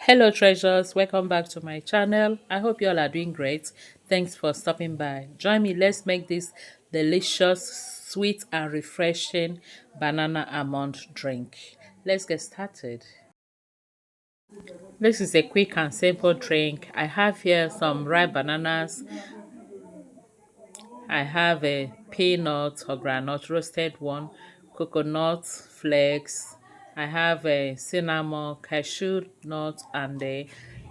Hello treasures, welcome back to my channel. I hope you all are doing great. Thanks for stopping by. Join me, let's make this delicious, sweet and refreshing banana almond drink. Let's get started. This is a quick and simple drink. I have here some ripe bananas. I have a peanut or granite roasted one, coconut flakes. I have a cinnamon, cashew nut, and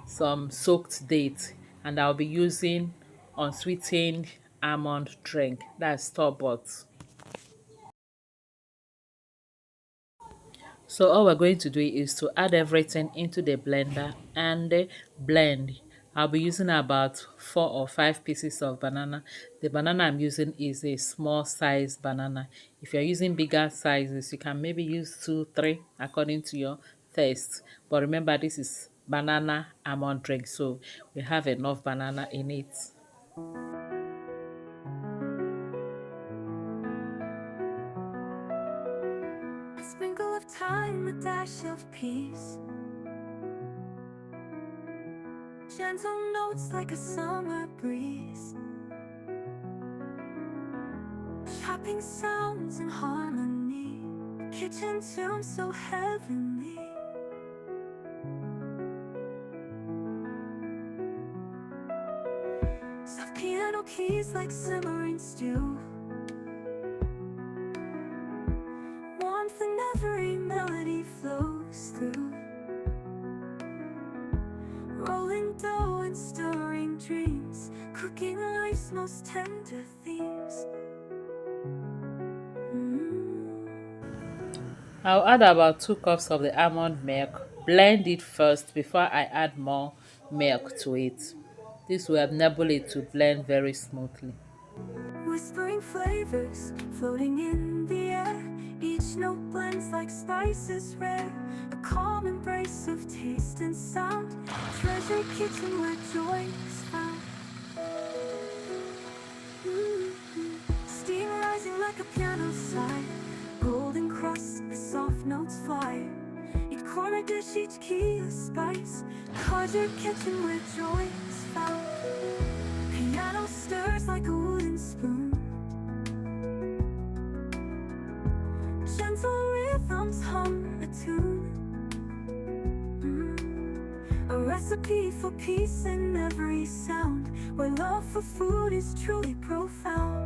some soaked dates. And I'll be using unsweetened almond drink. That's store-bought. So all we're going to do is to add everything into the blender and blend. I'll be using about 4 or 5 pieces of banana. The banana I'm using is a small size banana. If you're using bigger sizes, you can maybe use 2, 3 according to your taste. But remember, this is banana almond drink, so we have enough banana in it. A sprinkle of time, a dash of peace. Gentle notes like a summer breeze. Chopping sounds in harmony. Kitchen tune so heavenly. Soft piano keys like simmering stew. Warmth in every melody flows through. Rolling dough and stirring dreams, cooking life's most tender themes. I'll add about 2 cups of the almond milk. Blend it first before I add more milk to it. This will enable it to blend very smoothly. Whispering flavors floating in the air. Each note blends like spices rare. A calm embrace of taste and sound. Treasure kitchen where joy is found. Steam rising like a piano side. Golden crust, the soft notes fly. Each corner dish, each key a spice. Treasure kitchen where joy is found. Piano stirs like a wooden spoon. Gentle rhythms hum a tune. A recipe for peace in every sound, where love for food is truly profound.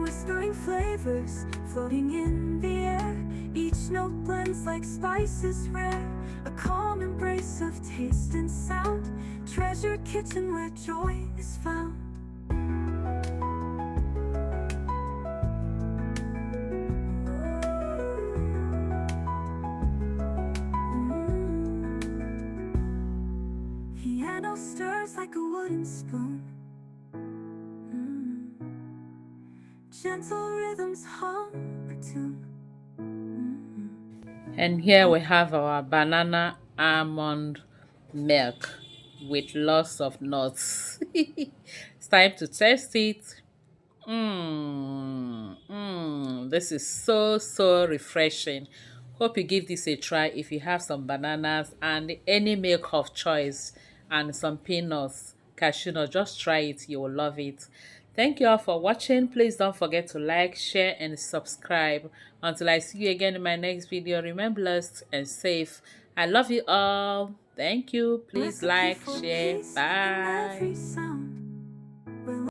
Whispering flavors floating in the air. Each note blends like spices rare. A calm embrace of taste and sound. Treasure kitchen where joy is found. Piano stirs like a wooden spoon. Gentle rhythms hum a tune. And here we have our banana almond milk with lots of nuts. It's time to test it. This is so refreshing. Hope you give this a try if you have some bananas and any milk of choice and some peanuts, cashew nut. Just try it, you will love it. Thank you all for watching. Please don't forget to like, share and subscribe. Until I see you again in my next video, remain blessed and safe. I love you all. Thank you. Please like, share. Bye.